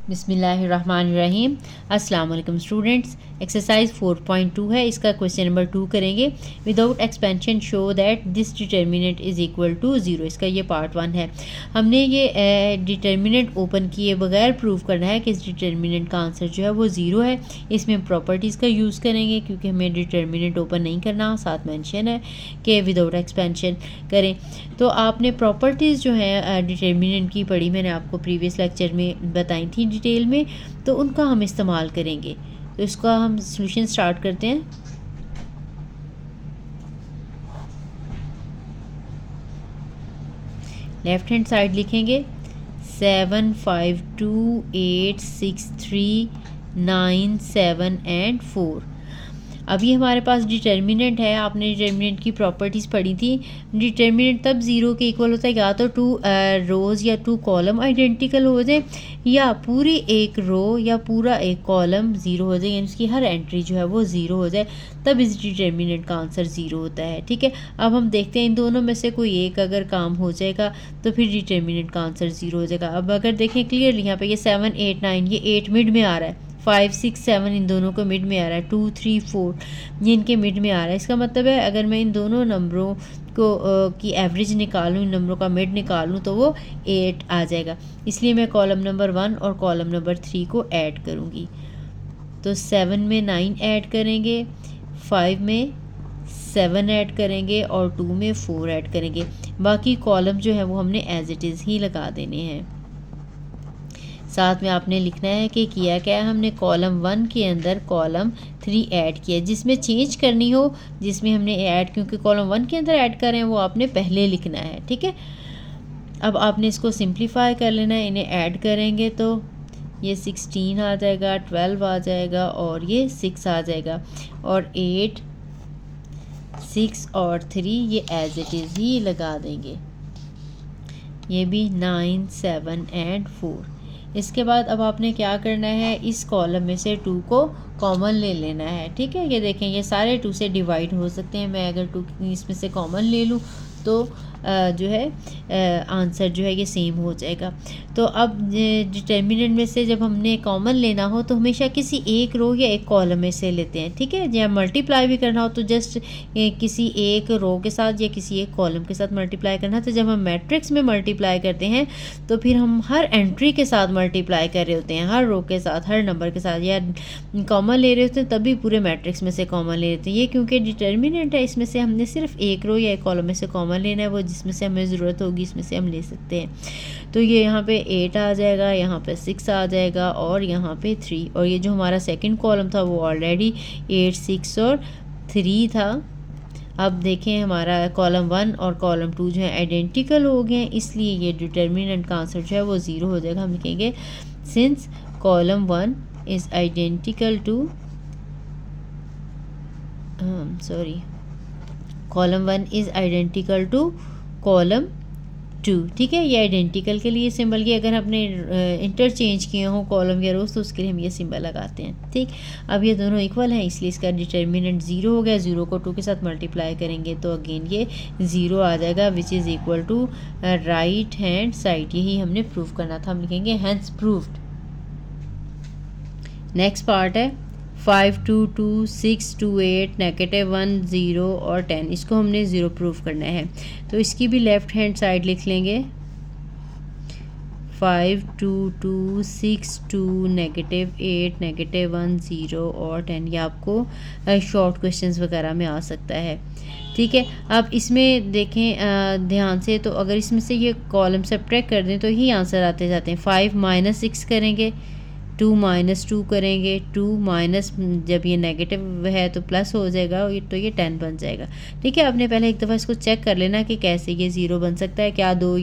बिस्मिल्लाहिर्रहमानिर्रहीम। अस्सलाम वालेकुम स्टूडेंट्स। एक्सरसाइज 4.2 है, इसका क्वेश्चन नंबर 2 करेंगे। Without expansion show that this determinant is equal to 0। इसका ये पार्ट 1 है। हमने ये डिटर्मिनेंट ओपन किए बगैर प्रूव करना है कि इस डिटर्मिनेंट का आंसर जो है वो 0 है। इसमें प्रॉपर्टीज़ का यूज़ करेंगे क्योंकि हमें डिटर्मिनेंट ओपन नहीं करना, साथ मेंशन है कि विदाउट एक्सपेंशन करें। तो आपने प्रॉपर्टीज़ जो है डिटर्मिनेंट की पढ़ी, मैंने आपको प्रीवियस लेक्चर में बताई थी डिटेल में, तो उनका हम इस्तेमाल करेंगे। तो इसका हम सॉल्यूशन स्टार्ट करते हैं। लेफ़्ट हैंड साइड लिखेंगे 7, 5, 2, 8, 6, 3, 9, 7 एंड 4। अभी हमारे पास डिटर्मिनेंट है। आपने डिटर्मिनेंट की प्रॉपर्टीज़ पढ़ी थी। डिटर्मिनेंट तब 0 के इक्वल होता है या तो 2 रोज़ या 2 कॉलम आइडेंटिकल हो जाए, या पूरी एक रो या पूरा एक कॉलम 0 हो जाए, यानी उसकी हर एंट्री जो है वो 0 हो जाए, तब इस डिटर्मिनेंट का आंसर 0 होता है। ठीक है, अब हम देखते हैं इन दोनों में से कोई एक अगर काम हो जाएगा तो फिर डिटर्मिनेंट का आंसर 0 हो जाएगा। अब अगर देखें क्लियरली, यहाँ पे ये 7, 8, 9, ये 8 मिड में आ रहा है, 5, 6, 7 इन दोनों को मिड में आ रहा है, 2, 3, 4 ये इनके मिड में आ रहा है। इसका मतलब है अगर मैं इन दोनों नंबरों को की एवरेज निकालूँ, इन नंबरों का मिड निकालूँ, तो वो 8 आ जाएगा। इसलिए मैं कॉलम नंबर 1 और कॉलम नंबर 3 को ऐड करूँगी। तो 7 में 9 ऐड करेंगे, 5 में 7 ऐड करेंगे और 2 में 4 ऐड करेंगे। बाकी कॉलम जो है वो हमने एज इट इज़ ही लगा देने हैं। साथ में आपने लिखना है कि किया क्या है। हमने कॉलम 1 के अंदर कॉलम 3 ऐड किया। जिसमें चेंज करनी हो, जिसमें हमने ऐड, क्योंकि कॉलम 1 के अंदर ऐड कर रहे हैं, वो आपने पहले लिखना है। ठीक है, अब आपने इसको सिंप्लीफाई कर लेना है। इन्हें ऐड करेंगे तो ये 16 आ जाएगा, 12 आ जाएगा और ये 6 आ जाएगा, और 8, 6 और 3 ये एज इट इज़ ही लगा देंगे। ये भी 9, 7 एंड 4। इसके बाद अब आपने क्या करना है, इस कॉलम में से 2 को कॉमन ले लेना है। ठीक है, ये देखें ये सारे 2 से डिवाइड हो सकते हैं। मैं अगर 2 इसमें से कॉमन ले लूँ तो जो है आंसर जो है ये सेम हो जाएगा। तो अब डिटर्मिनेंट में से जब हमने कॉमन लेना हो तो हमेशा किसी एक रो या एक कॉलम में से लेते हैं। ठीक है, या मल्टीप्लाई भी करना हो तो जस्ट किसी एक रो के साथ या किसी एक कॉलम के साथ मल्टीप्लाई करना। तो जब हम मैट्रिक्स में मल्टीप्लाई करते हैं तो फिर हम हर एंट्री के साथ मल्टीप्लाई कर रहे होते हैं, हर रो के साथ, हर नंबर के साथ, या कॉमन ले रहे होते हैं तभी पूरे मैट्रिक्स में से कॉमन ले लेते हैं। ये क्योंकि डिटर्मिनेंट है, इसमें से हमने सिर्फ एक रो या एक कॉलम में से कॉमन लेना है, वो जिसमें से हमें ज़रूरत होगी इसमें से हम ले सकते हैं। तो ये यहाँ पे 8 आ जाएगा, यहाँ पे 6 आ जाएगा और यहाँ पे 3, और ये जो हमारा सेकंड कॉलम था वो ऑलरेडी 8, 6 और 3 था। अब देखें हमारा कॉलम 1 और कॉलम 2 जो है आइडेंटिकल हो गए हैं, इसलिए ये डिटर्मिनेंट का आंसर जो है वो 0 हो जाएगा। हम लिखेंगे since column 1 is identical to column 1 is identical to column 2। ठीक है, ये आइडेंटिकल के लिए सिंबल की, अगर आपने इंटरचेंज किए हों कॉलम या रोज तो उसके लिए हम ये सिंबल लगाते हैं। ठीक, अब ये दोनों इक्वल हैं इसलिए इसका डिटर्मिनेंट 0 हो गया। 0 को 2 के साथ मल्टीप्लाई करेंगे तो अगेन ये 0 आ जाएगा, which is equal to right hand side. यही हमने प्रूव करना था। हम लिखेंगे हैंस प्रूव्ड। नेक्स्ट पार्ट है 5, 2, 2, 6, 2, 8, -1, 0 और 10। इसको हमने 0 प्रूव करना है। तो इसकी भी लेफ़्ट हैंड साइड लिख लेंगे 5, 2, 2, 6, 2, -8, -1, 0 और 10। ये आपको शॉर्ट क्वेश्चंस वगैरह में आ सकता है। ठीक है, अब इसमें देखें ध्यान से, तो अगर इसमें से ये कॉलम सब्ट्रैक्ट कर दें तो ही आंसर आते जाते हैं। 5 - 6 करेंगे, 2 - 2 करेंगे, 2 माइनस, जब ये नेगेटिव है तो प्लस हो जाएगा, तो ये 10 बन जाएगा। ठीक है, आपने पहले एक दफ़ा इसको चेक कर लेना कि कैसे ये 0 बन सकता है। क्या 2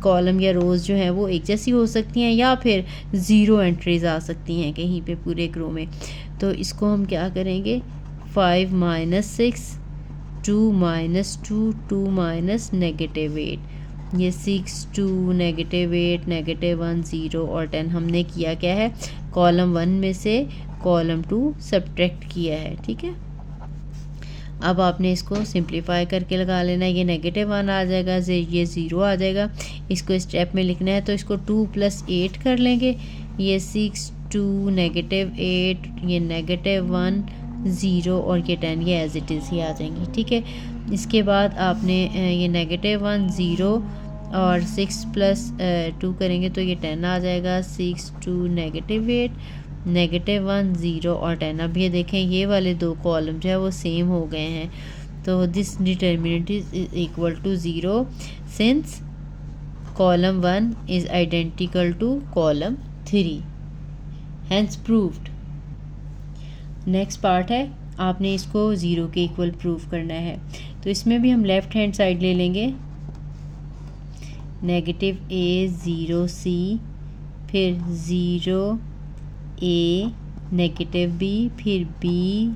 कॉलम या रोज़ जो हैं वो एक जैसी हो सकती हैं, या फिर 0 एंट्रीज़ आ सकती हैं कहीं पे पूरे रो में। तो इसको हम क्या करेंगे, 5 - 6, 2 - 2, 2 माइनस -8, ये 6, 2, -8, -1, 0 और 10। हमने किया क्या है, कॉलम 1 में से कॉलम 2 सब्ट्रैक्ट किया है। ठीक है, अब आपने इसको सिंप्लीफाई करके लगा लेना है। ये -1 आ जाएगा, ये 0 आ जाएगा। इसको स्टेप में लिखना है तो इसको 2 + 8 कर लेंगे, ये 6 2 -8, ये -1 0 और ये 10, ये एज इट इज़ ही आ जाएंगी। ठीक है, इसके बाद आपने ये -1 0 और 6 + 2 करेंगे तो ये 10 आ जाएगा। 6 2 -8 -1 0 और 10। अब ये देखें ये वाले दो कॉलम जो है वो सेम हो गए हैं, तो this determinant is equal to 0 since column 1 is identical to column 3, hence proved. Next part है, आपने इसको 0 के इक्वल प्रूव करना है। तो इसमें भी हम लेफ़्ट हैंड साइड ले लेंगे, -a 0 c, फिर 0 a -b, फिर b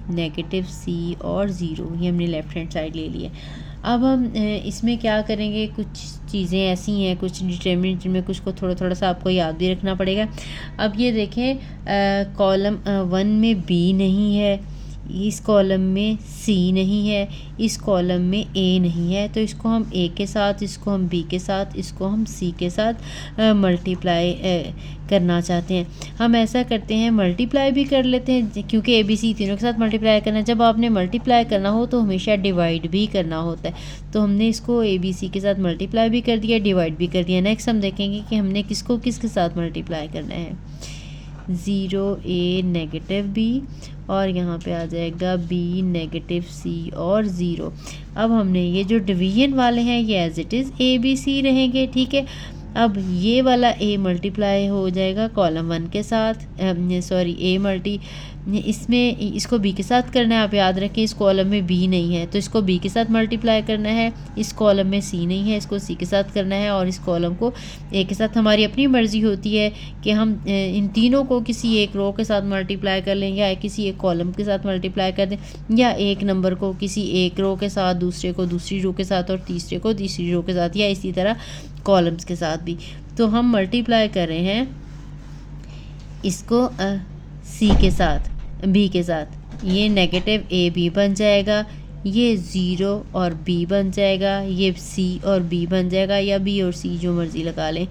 -c और 0, ये हमने लेफ़्ट हैंड साइड ले लिया। अब हम इसमें क्या करेंगे, कुछ चीज़ें ऐसी हैं, कुछ डिटर्मिनेंट जिनमें कुछ को थोड़ा थोड़ा सा आपको याद भी रखना पड़ेगा। अब ये देखें कॉलम 1 में b नहीं है, इस कॉलम में c नहीं है, इस कॉलम में a नहीं है, तो इसको हम a के साथ, इसको हम b के साथ, इसको हम c के साथ मल्टीप्लाई करना चाहते हैं। हम ऐसा करते हैं, मल्टीप्लाई भी कर लेते हैं, क्योंकि a b c तीनों के साथ मल्टीप्लाई करना है। जब आपने मल्टीप्लाई करना हो तो हमेशा डिवाइड भी करना होता है, तो हमने इसको a b c के साथ मल्टीप्लाई भी कर दिया, डिवाइड भी कर दिया। नेक्स्ट हम देखेंगे कि हमने किसको किसके साथ मल्टीप्लाई करना है। 0 a -b और यहाँ पे आ जाएगा b -c और 0। अब हमने ये जो डिवीजन वाले हैं ये as it is a b c रहेंगे। ठीक है, अब ये वाला a मल्टीप्लाई हो जाएगा कॉलम 1 के साथ, सॉरी a मल्टी इसमें इसको b के साथ करना है। आप याद रखें इस कॉलम में b नहीं है, तो इसको b के साथ मल्टीप्लाई करना है। इस कॉलम में c नहीं है, इसको c के साथ करना है। और इस कॉलम को a के साथ हमारी अपनी मर्ज़ी होती है कि हम इन तीनों को किसी एक रो के साथ मल्टीप्लाई कर लें, या किसी एक कॉलम के साथ मल्टीप्लाई कर दें, या एक नंबर को किसी एक रो के साथ, दूसरे को दूसरी रो के साथ और तीसरे को तीसरी रो के साथ, या इसी तरह कॉलम्स के साथ भी। तो हम मल्टीप्लाई कर रहे हैं इसको c के साथ, b के साथ, ये -ab बन जाएगा, ये 0 और b बन जाएगा, ये c और b बन जाएगा, या b और c जो मर्ज़ी लगा लें,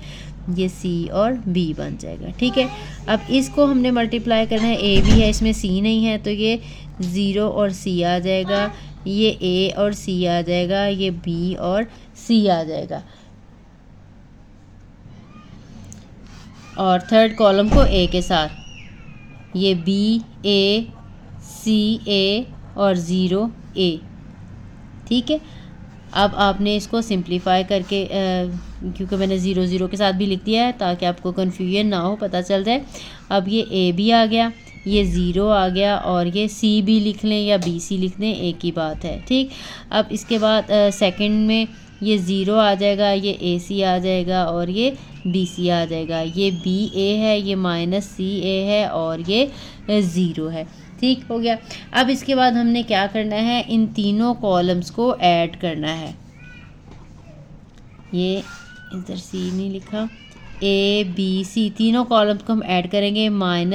ये c और b बन जाएगा। ठीक है, अब इसको हमने मल्टीप्लाई करना है, a भी है, इसमें c नहीं है, तो ये 0 और c आ जाएगा, ये a और c आ जाएगा, ये b और c आ जाएगा। और थर्ड कॉलम को a के साथ, ये b a c a और 0 a। ठीक है, अब आपने इसको सिंप्लीफाई करके क्योंकि मैंने 0 0 के साथ भी लिख दिया है ताकि आपको कन्फ्यूजन ना हो, पता चल जाए। अब ये a भी आ गया, ये 0 आ गया, और ये c भी लिख लें या b c लिख लें, एक ही बात है। ठीक, अब इसके बाद सेकंड में ये 0 आ जाएगा, ये a c आ जाएगा, और ये b c आ जाएगा। ये b a है, ये -c a है, और ये 0 है। ठीक हो गया। अब इसके बाद हमने क्या करना है, इन तीनों कॉलम्स को ऐड करना है। ये इधर c नहीं लिखा, a b c तीनों कॉलम्स को हम ऐड करेंगे, -ab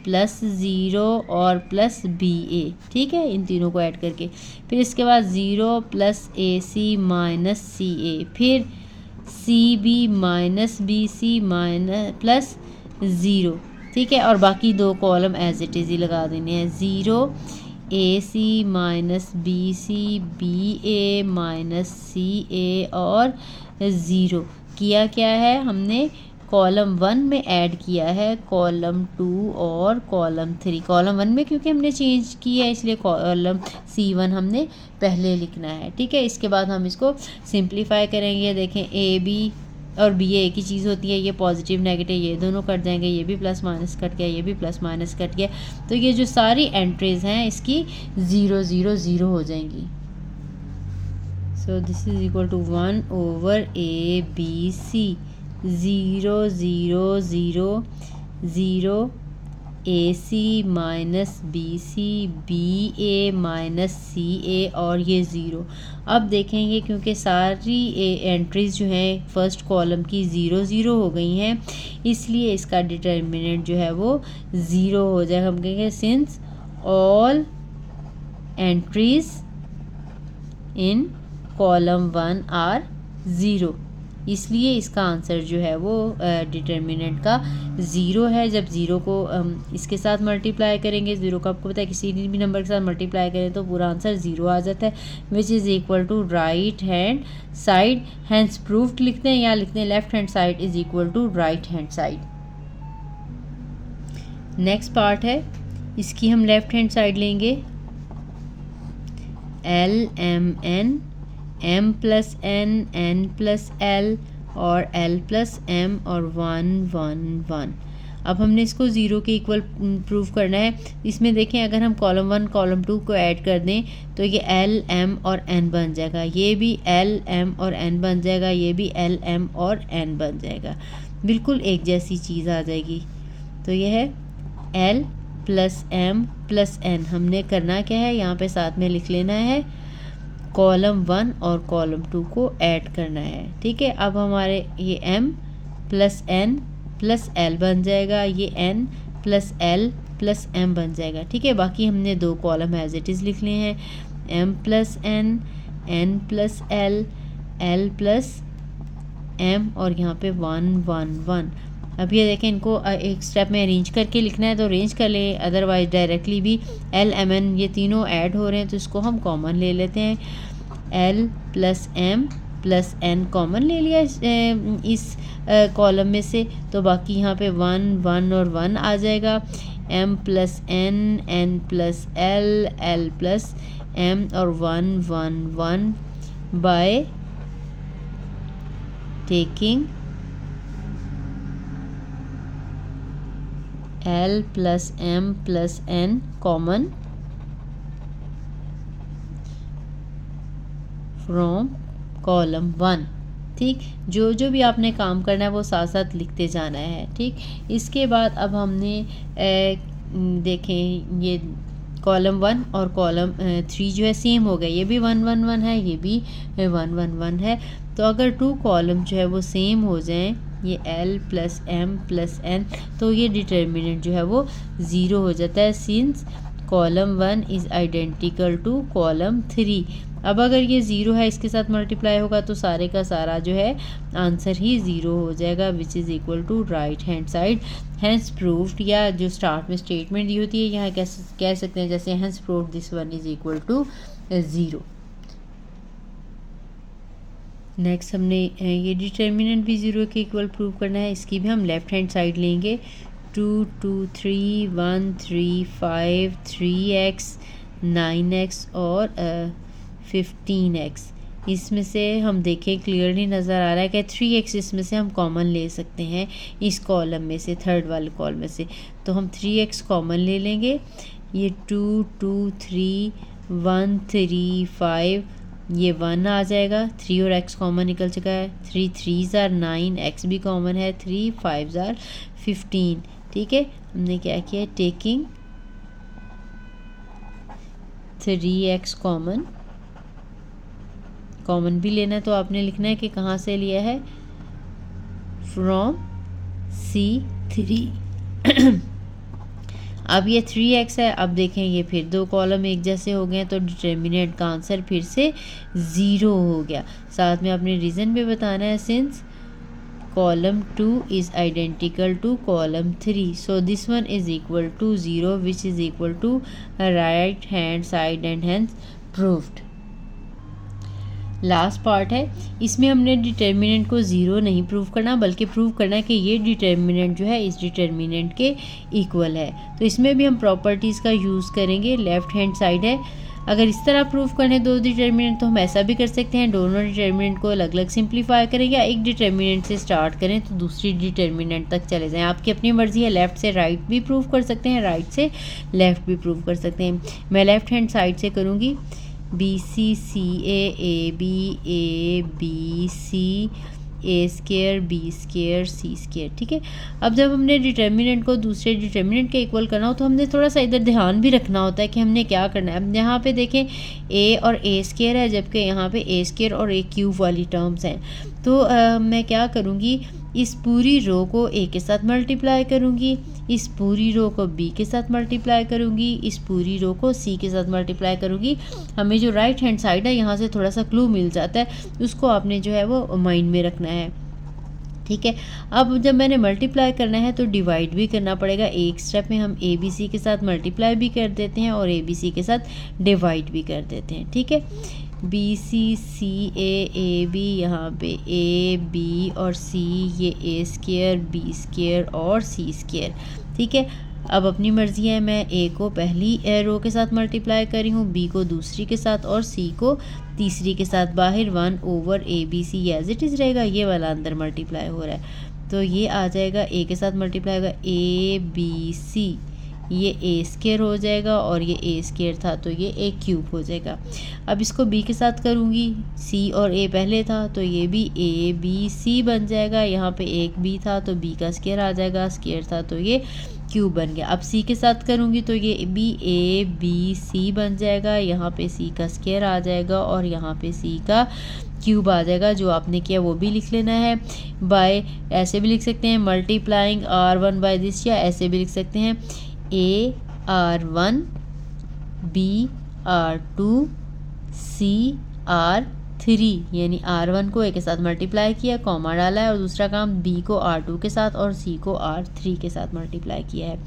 + 0 और +ba। ठीक है, इन तीनों को ऐड करके फिर इसके बाद 0 + ac -ca, फिर cb -bc + 0। ठीक है, और बाकी दो कॉलम एज इट इज़ ही लगा देने हैं, 0 ac -bc ba -ca और 0। किया क्या है, हमने कॉलम 1 में ऐड किया है कॉलम 2 और कॉलम 3। कॉलम 1 में क्योंकि हमने चेंज किया है इसलिए कॉलम C1 हमने पहले लिखना है। ठीक है, इसके बाद हम इसको सिंप्लीफाई करेंगे। देखें a b और b एक ही चीज़ होती है, ये पॉजिटिव नेगेटिव ये दोनों कट जाएंगे, ये भी प्लस माइनस कट गया, ये भी प्लस माइनस कट गया, तो ये जो सारी एंट्रीज हैं इसकी 0 0 0 हो जाएंगी। So this is equal to 1/a/b/c 0 0 0 0 AC -BC BA -CA और ये 0। अब देखेंगे क्योंकि सारी एंट्रीज जो हैं फर्स्ट कॉलम की 0 0 हो गई हैं, इसलिए इसका डिटर्मिनेंट जो है वो 0 हो जाएगा। हम कहेंगे since all entries in column 1 are 0। इसलिए इसका आंसर जो है वो डिटर्मिनेंट का 0 है। जब 0 को इसके साथ मल्टीप्लाई करेंगे, 0 को आपको पता है किसी भी नंबर के साथ मल्टीप्लाई करें तो पूरा आंसर 0 आ जाता है, which is equal to right hand side. Hence proved लिखते हैं या लिखते हैं left hand side is equal to right hand side. Next part है, इसकी हम लेफ्ट हैंड साइड लेंगे। L M N, M plus N, N plus L और L प्लस M और 1 1 1। अब हमने इसको 0 के इक्वल प्रूव करना है। इसमें देखें अगर हम कॉलम 1 कॉलम 2 को ऐड कर दें तो ये L M और N बन जाएगा, ये भी L M और N बन जाएगा, ये भी L M और N बन जाएगा, बिल्कुल एक जैसी चीज़ आ जाएगी। तो ये है L plus M plus N। हमने करना क्या है, यहाँ पे साथ में लिख लेना है, कॉलम 1 और कॉलम 2 को ऐड करना है। ठीक है, अब हमारे ये M plus N plus L बन जाएगा, ये N plus L plus M बन जाएगा। ठीक है, बाकी हमने 2 कॉलम एज इट इज़ लिख लिए हैं, M plus N, N plus L, L plus M और यहाँ पे 1 1 1। अब ये देखें, इनको एक स्टेप में अरेंज करके लिखना है तो अरेंज कर लें, अदरवाइज डायरेक्टली भी L M N ये तीनों ऐड हो रहे हैं तो इसको हम कॉमन ले लेते हैं। L plus M plus N common ले लिया इस कॉलम में से, तो बाकी यहाँ पे 1 1 और 1 आ जाएगा। M plus N, N plus L, L plus M और 1 1 1 by taking L plus M plus N common from column 1। ठीक, जो जो भी आपने काम करना है वो साथ साथ लिखते जाना है। ठीक, इसके बाद अब हमने देखें ये कॉलम 1 और कॉलम 3 जो है सेम हो गए, ये भी 1 1 1 है, ये भी 1 1 1 है। तो अगर 2 कॉलम जो है वो सेम हो जाएं, ये L plus M plus N, तो ये डिटर्मिनेंट जो है वो 0 हो जाता है, since column 1 is identical to column 3। अब अगर ये 0 है, इसके साथ मल्टीप्लाई होगा तो सारे का सारा जो है आंसर ही 0 हो जाएगा, which is equal to right hand side. Hence proved, या जो स्टार्ट में स्टेटमेंट दी होती है यहाँ कह सकते हैं जैसे hence proved this one is equal to 0। Next हमने ये डिटर्मिनेंट भी 0 के इक्वल प्रूव करना है। इसकी भी हम लेफ्ट हैंड साइड लेंगे। 2 2 3 1 3 5 3x 9x और 15x। इसमें से हम देखें क्लियरली नज़र आ रहा है कि 3x इसमें से हम कॉमन ले सकते हैं इस कॉलम में से, थर्ड वाले कॉलम में से, तो हम 3x कॉमन ले लेंगे। ये 2 2 3 1 3 5, ये 1 आ जाएगा, 3 और x कॉमन निकल चुका है, 3 3s are 9, x भी कॉमन है, 3 5s are 15। ठीक है, हमने क्या किया, टेकिंग 3x कॉमन भी लेना है तो आपने लिखना है कि कहाँ से लिया है, फ्रॉम C3। अब ये 3x है। अब देखें ये फिर 2 कॉलम एक जैसे हो गए तो डिटर्मिनेंट का आंसर फिर से 0 हो गया। साथ में आपने रीज़न भी बताना है, since column 2 is identical to column 3, so this one is equal to 0 which is equal to right hand side and hence proved. Last part है, इसमें हमने डिटर्मिनेंट को 0 नहीं प्रूव करना बल्कि प्रूव करना है कि ये डिटर्मिनेंट जो है इस डिटर्मिनेंट के इक्वल है। तो इसमें भी हम प्रॉपर्टीज़ का यूज़ करेंगे। लेफ्ट हैंड साइड है, अगर इस तरह प्रूव करने 2 डिटर्मिनेंट तो हम ऐसा भी कर सकते हैं, दोनों डिटर्मिनेंट को अलग अलग सिंप्लीफाई करें, या एक डिटर्मिनेंट से स्टार्ट करें तो दूसरी डिटर्मिनेंट तक चले जाएं। आपकी अपनी मर्ज़ी है, लेफ़्ट से राइट भी प्रूव कर सकते हैं, राइट से लेफ़्ट भी प्रूव कर सकते हैं। मैं लेफ़्ट हैंड साइड से करूँगी, BC CA AB ABC A square B square C square. ठीक है, अब जब हमने डिटर्मिनेंट को दूसरे डिटर्मिनेंट के इक्वल करना हो तो हमने थोड़ा सा इधर ध्यान भी रखना होता है कि हमने क्या करना है। अब यहाँ पे देखें A और A स्केयर है, जबकि यहाँ पे A स्केयर और A क्यूब वाली टर्म्स हैं, तो मैं क्या करूँगी, इस पूरी रो को ए के साथ मल्टीप्लाई करूँगी, इस पूरी रो को बी के साथ मल्टीप्लाई करूँगी, इस पूरी रो को सी के साथ मल्टीप्लाई करूँगी। हमें जो राइट हैंड साइड है यहाँ से थोड़ा सा क्लू मिल जाता है, उसको आपने जो है वो माइंड में रखना है, ठीक है। अब जब मैंने मल्टीप्लाई करना है तो डिवाइड भी करना पड़ेगा। एक स्टेप में हम ए बी सी के साथ मल्टीप्लाई भी कर देते हैं और ए बी सी के साथ डिवाइड भी कर देते हैं, ठीक है। बी सी ए बी, यहाँ पे ए बी और सी, ये ए स्क्वायर बी स्क्वायर और सी स्क्वायर, ठीक है। अब अपनी मर्ज़ी है, मैं ए को पहली रो के साथ मल्टीप्लाई करी हूँ, बी को दूसरी के साथ और सी को तीसरी के साथ। बाहर 1/ABC एज इट इज़ रहेगा, ये वाला अंदर मल्टीप्लाई हो रहा है, तो ये आ जाएगा ए के साथ मल्टीप्लाई होगा ABC, ये ए स्क्वायर हो जाएगा और ये ए स्क्वायर था तो ये ए क्यूब हो जाएगा। अब इसको बी के साथ करूँगी, सी और ए पहले था तो ये भी ABC बन जाएगा, यहाँ पे एक बी था तो बी का स्क्वायर आ जाएगा, स्क्वायर था तो ये क्यूब बन गया। अब सी के साथ करूँगी तो ये भी ABC बन जाएगा, यहाँ पे सी का स्क्वायर आ जाएगा और यहाँ पे सी का क्यूब आ जाएगा। जो आपने किया वो भी लिख लेना है। बाय ऐसे भी लिख सकते हैं मल्टीप्लाइंग R1 बाय दिस, या ऐसे भी लिख सकते हैं AR1 BR2 CR3, यानी R1 को A के साथ मल्टीप्लाई किया, कॉमा डाला है, और दूसरा काम B को R2 के साथ और C को R3 के साथ मल्टीप्लाई किया है।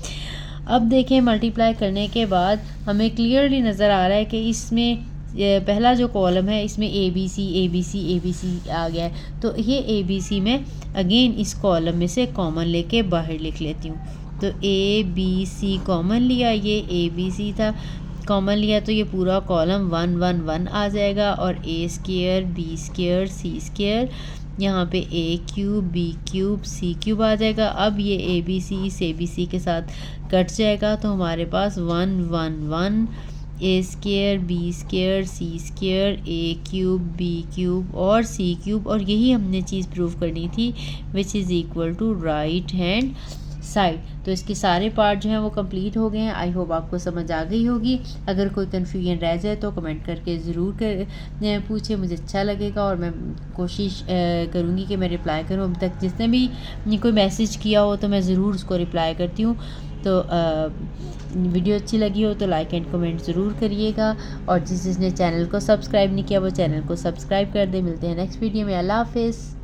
अब देखें मल्टीप्लाई करने के बाद हमें क्लियरली नज़र आ रहा है कि इसमें पहला जो कॉलम है इसमें ABC आ गया है, तो ये ABC में अगेन इस कॉलम में से कॉमन लेके बाहर लिख लेती हूँ। तो ABC कॉमन लिया, ये ABC था, कॉमन लिया तो ये पूरा कॉलम 1 1 1 आ जाएगा, और A square B square C square, यहाँ पे A cube B cube C cube आ जाएगा। अब ये ABC इस ABC के साथ कट जाएगा तो हमारे पास 1 1 1 A square B square C square A cube B cube और C क्यूब, और यही हमने चीज़ प्रूव करनी थी, which is equal to right hand side. तो इसके सारे पार्ट जो हैं वो कंप्लीट हो गए हैं। आई होप आपको समझ आ गई होगी। अगर कोई कन्फ्यूजन रह जाए तो कमेंट करके ज़रूर पूछे, मुझे अच्छा लगेगा और मैं कोशिश करूँगी कि मैं रिप्लाई करूँ। अभी तक जिसने भी कोई मैसेज किया हो तो मैं ज़रूर उसको रिप्लाई करती हूँ। तो वीडियो अच्छी लगी हो तो लाइक एंड कमेंट ज़रूर करिएगा, और जिसने चैनल को सब्सक्राइब नहीं किया वो चैनल को सब्सक्राइब कर दे। मिलते हैं नेक्स्ट वीडियो में। अल्लाह हाफिज़।